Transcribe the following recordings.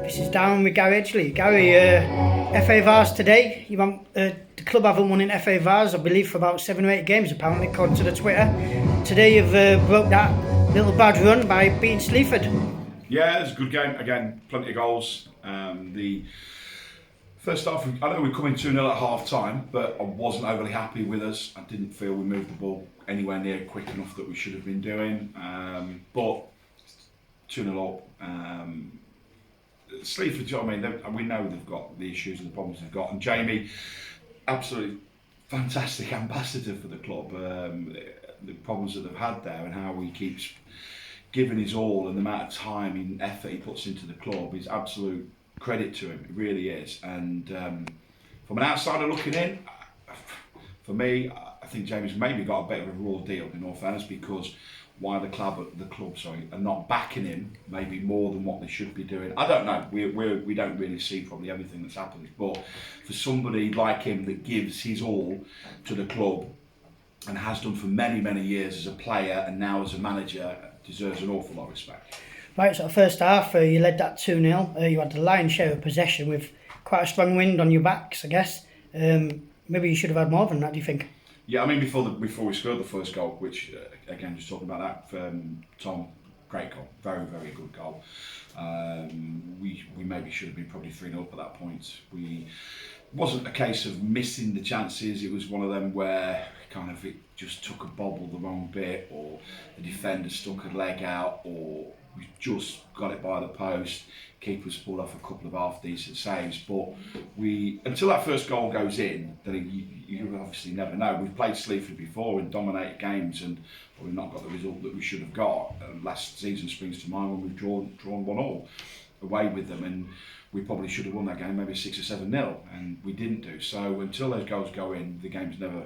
This is Darren with Gary Edgley. Gary, FA Vase today. The club haven't won in FA Vase, I believe, for about 7 or 8 games, apparently, according to the Twitter. Today you've broke that little bad run by beating Sleaford. Yeah, it was a good game. Again, plenty of goals. The first half, I know we were coming 2-0 at half time, but I wasn't overly happy with us. I didn't feel we moved the ball anywhere near quick enough that we should have been doing. But 2-0 up. Sleaford, I mean, we know they've got the issues and the problems they've got. And Jamie, absolutely fantastic ambassador for the club. The problems that they've had there and how he keeps giving his all and the amount of time and effort he puts into the club is absolute credit to him. It really is. And from an outsider looking in, for me, I think Jamie's maybe got a bit of a raw deal, in all fairness, because why the club are not backing him maybe more than what they should be doing. I don't know. We don't really see probably everything that's happening, but for somebody like him that gives his all to the club and has done for many years as a player and now as a manager, deserves an awful lot of respect. Right, so first half you led that 2-0. You had the lion's share of possession with quite a strong wind on your backs, I guess. Maybe you should have had more than that, do you think? Yeah, I mean, before we scored the first goal, which again, just talking about that, Tom, great goal, very good goal. We maybe should have been probably 3-0 up at that point. It wasn't a case of missing the chances. It was one of them where kind of it just took a bobble the wrong bit, or the defender stuck a leg out, or we just got it by the post. Keeper's pulled off a couple of half-decent saves, but until that first goal goes in, then you obviously never know. We've played Sleaford before in dominated games, and we've not got the result that we should have got. Last season springs to mind when we've drawn 1-1 away with them, and we probably should have won that game, maybe 6 or 7-0, and we didn't do. So until those goals go in, the game's never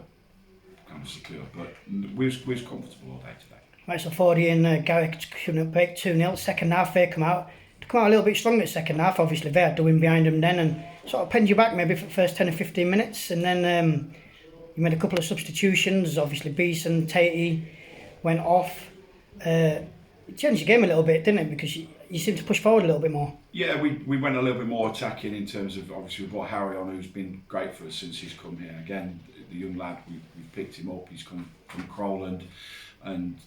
kind of secure. But we was comfortable all day today. Right, so Fordy and Garrick couldn't break 2-0. Second half they come out a little bit stronger second half. Obviously they had the win behind them then and sort of penned you back maybe for the first 10 or 15 minutes, and then you made a couple of substitutions. Obviously Beeson, Tatey went off. It changed the game a little bit, didn't it, because you seemed to push forward a little bit more. Yeah, we went a little bit more attacking in terms of, obviously we brought Harry on, who's been great for us since he's come here. Again, the young lad, we've picked him up. He's come from Crowland and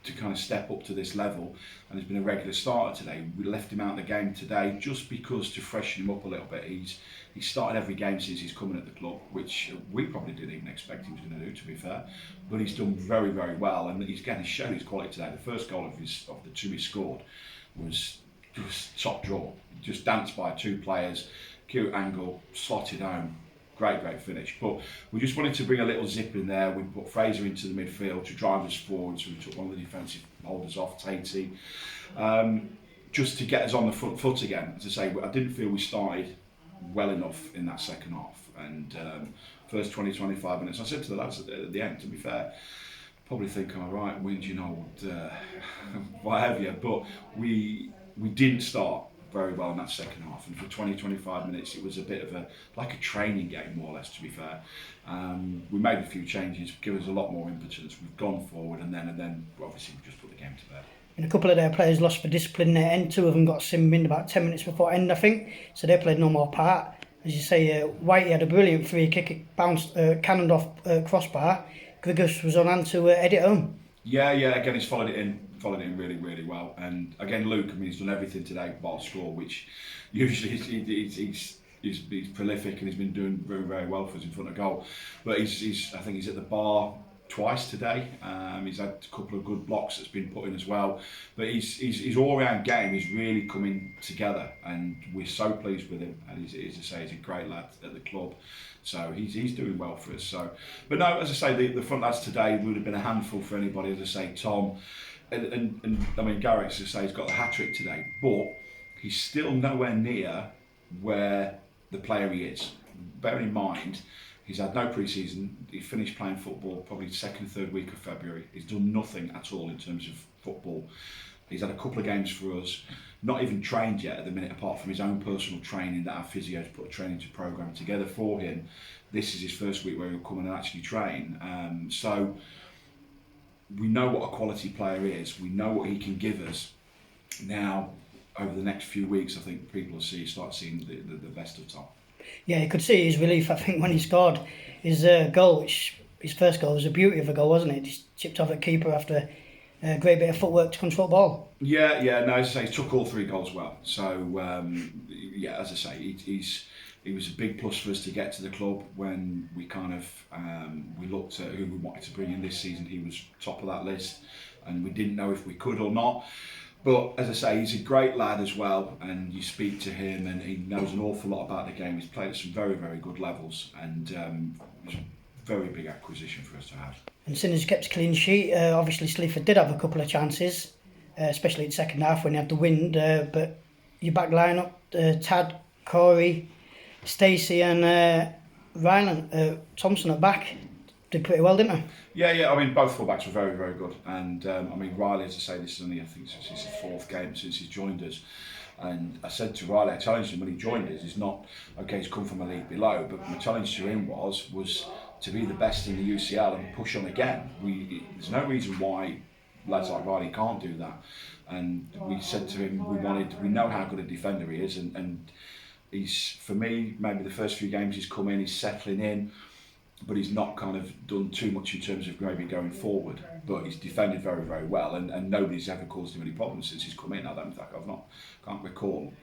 to kind of step up to this level, and he's been a regular starter today. We left him out of the game today just because to freshen him up a little bit. He's started every game since he's coming at the club, which we probably didn't even expect he was going to do, to be fair. But he's done very well, and he's shown his quality today. The first goal of the 2 he scored was just top draw. Just danced by 2 players, cute angle, slotted home. Great finish. But we just wanted to bring a little zip in there. We put Fraser into the midfield to drive us forward, so we took one of the defensive holders off, Tatey, just to get us on the front foot again. As I say, I didn't feel we started well enough in that second half. And first 20-25 minutes, I said to the lads at the end, to be fair, probably think, all right, wind, what have you. But we didn't start very well in that second half, and for 20-25 minutes it was a bit of a training game, more or less, to be fair. We made a few changes, given us a lot more impetus. We've gone forward, and then obviously we just put the game to bed. And a couple of their players lost for discipline there, and 2 of them got sim in about 10 minutes before end, I think, so they played no more part. As you say, Whitey had a brilliant free kick, it bounced, cannoned off crossbar. Grigus was on hand to edit home. Yeah, again he's followed it in really well. And again, Luke, I mean, he's done everything today bar score, which usually he's prolific, and he's been doing very well for us in front of goal. But I think he's at the bar twice today. He's had a couple of good blocks that's been put in as well. But his all-round game is really coming together, and we're so pleased with him. And he's a great lad at the club. So he's doing well for us. So, but no, as I say, the front lads today would have been a handful for anybody. As I say, Tom, and I mean, Garrick, as I say, he's got the hat-trick today, but he's still nowhere near where the player he is. Bearing in mind, he's had no pre-season. He finished playing football probably 2nd, 3rd week of February. He's done nothing at all in terms of football. He's had a couple of games for us, not even trained yet at the minute, apart from his own personal training that our physios put a training program together for him. This is his first week where he'll come in and actually train. So we know what a quality player is. We know what he can give us. Now, over the next few weeks, I think people will start seeing the best of Tom. Yeah, you could see his relief, I think, when he scored his goal, which his first goal was a beauty of a goal, wasn't it? Just chipped off at keeper after a great bit of footwork to control ball. Yeah, no, as I say, he took all 3 goals well. So, yeah, as I say, he was a big plus for us to get to the club when we kind of we looked at who we wanted to bring in this season. He was top of that list, and we didn't know if we could or not. But as I say, he's a great lad as well, and you speak to him, and he knows an awful lot about the game. He's played at some very, very good levels, and it's a very big acquisition for us to have. And since he kept a clean sheet, obviously Sleaford did have a couple of chances, especially in the second half when he had the wind. But your back line up, Tad, Corey, Stacey and Ryland, Thompson at back, did pretty well, didn't they? Yeah. I mean, both fullbacks were very, very good. And I mean, Riley, as I say, this is only, I think, this is his 4th game since he's joined us. And I said to Riley, I challenged him when he joined us. He's not, okay, he's come from a league below, but my challenge to him was to be the best in the UCL and push on again. There's no reason why lads like Riley can't do that. And we said to him, we know how good a defender he is, and he's, for me, maybe the first few games he's come in, he's settling in, but he's not kind of done too much in terms of maybe going forward. But he's defended very, very well, and nobody's ever caused him any problems since he's come in. Can't recall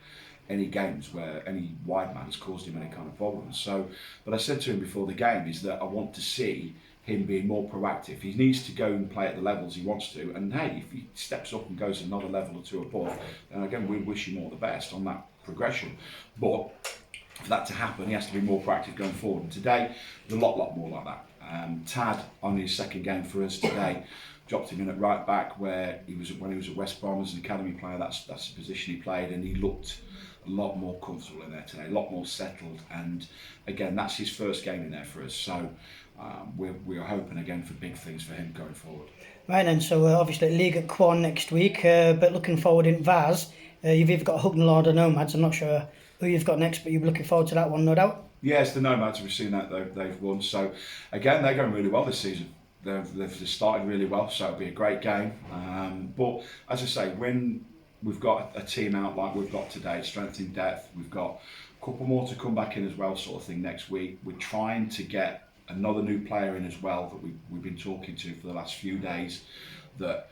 any games where any wide man has caused him any kind of problems. So, but I said to him before the game is that I want to see him being more proactive. He needs to go and play at the levels he wants to, and hey, if he steps up and goes another level or 2 above, then again, we wish him all the best on that progression. But for that to happen, he has to be more proactive going forward. And today, there's a lot more like that. Tad, on his 2nd game for us today, dropped him in at right back where when he was at West Brom as an academy player. That's the position he played, and he looked a lot more comfortable in there today, a lot more settled. And again, that's his 1st game in there for us. So we're hoping again for big things for him going forward. Right then, so obviously League at Quan next week, but looking forward in Vase, you've either got Hugnall or Nomads. I'm not sure who you've got next, but you're looking forward to that one, no doubt. Yeah, it's the Nomads. We've seen that they've won. So again, they're going really well this season. They've started really well, so it'll be a great game. But as I say, when we've got a team out like we've got today, strength in depth, we've got a couple more to come back in as well, sort of thing next week. We're trying to get another new player in as well that we've been talking to for the last few days, that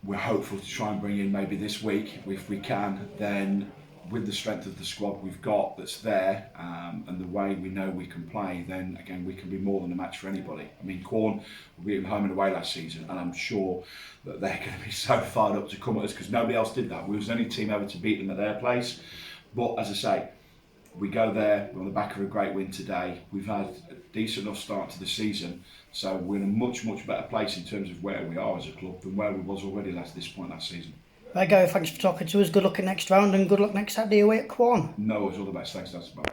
we're hopeful to try and bring in maybe this week if we can. Then with the strength of the squad we've got that's there, and the way we know we can play, then again we can be more than a match for anybody. I mean, Quorn were beaten home and away last season, and I'm sure that they're going to be so fired up to come at us because nobody else did that. We was the only team ever to beat them at their place. But as I say, we go there, we're on the back of a great win today. We've had a decent enough start to the season, so we're in a much better place in terms of where we are as a club than where we was already this point last season. Right, Gary, thanks for talking to us. Good luck at next round and good luck next Saturday away at Quorn. No, it's all the best. Thanks, that's about it.